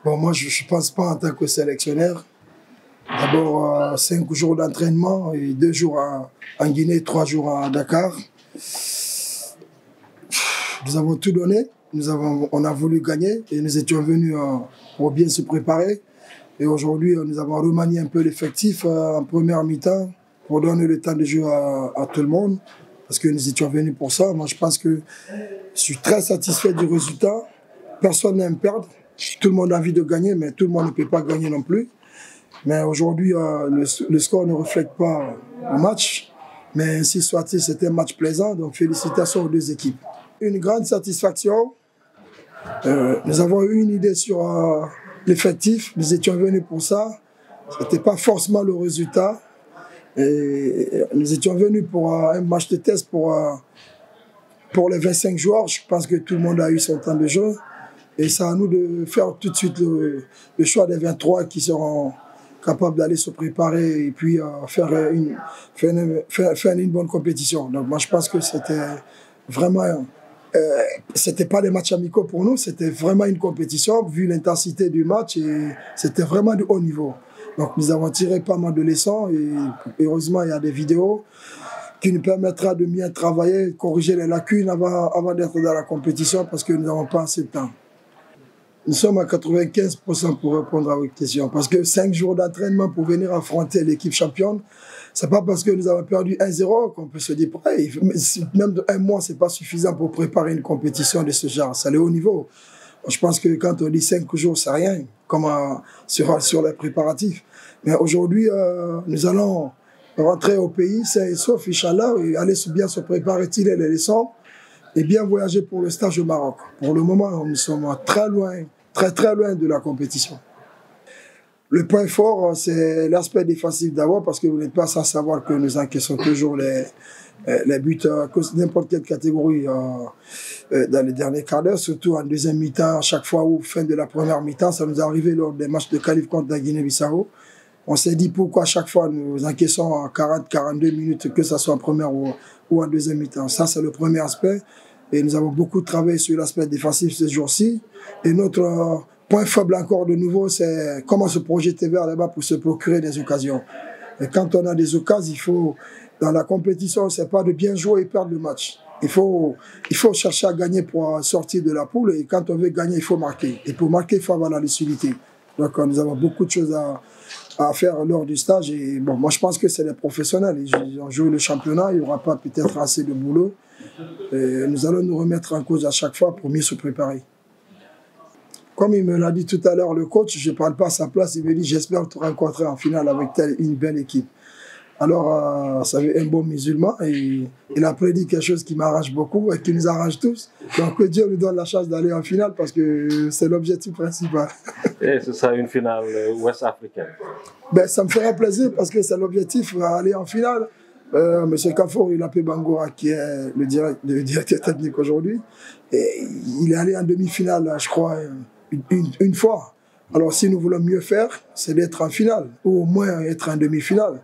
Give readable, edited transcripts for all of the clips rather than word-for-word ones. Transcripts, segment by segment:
Bon, moi, je ne pense pas en tant que sélectionneur. D'abord, 5 jours d'entraînement et 2 jours en Guinée, 3 jours à Dakar. Nous avons tout donné. On a voulu gagner et nous étions venus pour bien se préparer. Et aujourd'hui, nous avons remanié un peu l'effectif en première mi-temps pour donner le temps de jeu à tout le monde. Parce que nous étions venus pour ça. Moi, je pense que je suis très satisfait du résultat. Personne n'aime perdre. Tout le monde a envie de gagner, mais tout le monde ne peut pas gagner non plus. Mais aujourd'hui, le score ne reflète pas le match. Mais ainsi soit-il, c'était un match plaisant. Donc félicitations aux deux équipes. Une grande satisfaction. Nous avons eu une idée sur l'effectif. Nous étions venus pour ça. Ce n'était pas forcément le résultat. Et nous étions venus pour un match de test pour les 25 joueurs. Je pense que tout le monde a eu son temps de jeu. Et c'est à nous de faire tout de suite le choix des 23 qui seront capables d'aller se préparer et puis faire une bonne compétition. Donc moi je pense que c'était vraiment, c'était pas des matchs amicaux pour nous, c'était vraiment une compétition vu l'intensité du match et c'était vraiment de haut niveau. Donc nous avons tiré pas mal de leçons et heureusement il y a des vidéos qui nous permettra de bien travailler, corriger les lacunes avant d'être dans la compétition parce que nous n'avons pas assez de temps. Nous sommes à 95% pour répondre à votre question. Parce que 5 jours d'entraînement pour venir affronter l'équipe championne, c'est pas parce que nous avons perdu 1-0 qu'on peut se dire, hey, même de 1 mois, c'est pas suffisant pour préparer une compétition de ce genre. C'est le haut niveau. Je pense que quand on dit 5 jours, c'est rien, comme sur les préparatifs. Mais aujourd'hui, nous allons rentrer au pays, sain et sauf, Inch'Allah, et aller bien se préparer, tirer les leçons et bien voyager pour le stage au Maroc. Pour le moment, nous sommes très loin, très loin de la compétition. Le point fort, c'est l'aspect défensif d'abord, parce que vous n'êtes pas sans savoir que nous encaissons toujours les buts à n'importe quelle catégorie dans les derniers quarts d'heure, surtout en deuxième mi-temps, à chaque fois ou fin de la première mi-temps, ça nous est arrivé lors des matchs de qualif contre la Guinée-Bissau. On s'est dit pourquoi à chaque fois nous encaissons en 40-42 minutes, que ce soit en première ou en deuxième mi-temps. Ça, c'est le premier aspect. Et nous avons beaucoup travaillé sur l'aspect défensif ce jour-ci. Et notre point faible encore de nouveau, c'est comment se projeter vers là-bas pour se procurer des occasions. Et quand on a des occasions, il faut, dans la compétition, c'est pas de bien jouer et perdre le match. Il faut chercher à gagner pour sortir de la poule. Et quand on veut gagner, il faut marquer. Et pour marquer, il faut avoir la lucidité. Donc nous avons beaucoup de choses à faire lors du stage. Et bon, moi je pense que c'est les professionnels. Ils ont joué le championnat, il n'y aura pas peut-être assez de boulot. Et nous allons nous remettre en cause à chaque fois pour mieux se préparer. Comme il me l'a dit tout à l'heure, le coach, je ne parle pas à sa place, il me dit j'espère te rencontrer en finale avec une belle équipe. Alors, ça veut un bon musulman et il a prédit quelque chose qui m'arrange beaucoup et qui nous arrange tous. Donc que Dieu nous donne la chance d'aller en finale parce que c'est l'objectif principal. Et ce sera une finale ouest-africaine. Ben, ça me fera plaisir parce que c'est l'objectif, aller en finale. Monsieur Kafour, il a appelé Bangoura, qui est le directeur technique aujourd'hui. Et il est allé en demi-finale, je crois, une fois. Alors si nous voulons mieux faire, c'est d'être en finale, ou au moins être en demi-finale.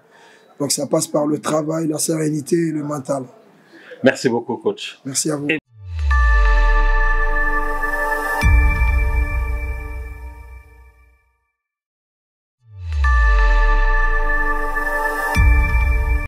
Donc ça passe par le travail, la sérénité et le mental. Merci beaucoup, coach. Merci à vous.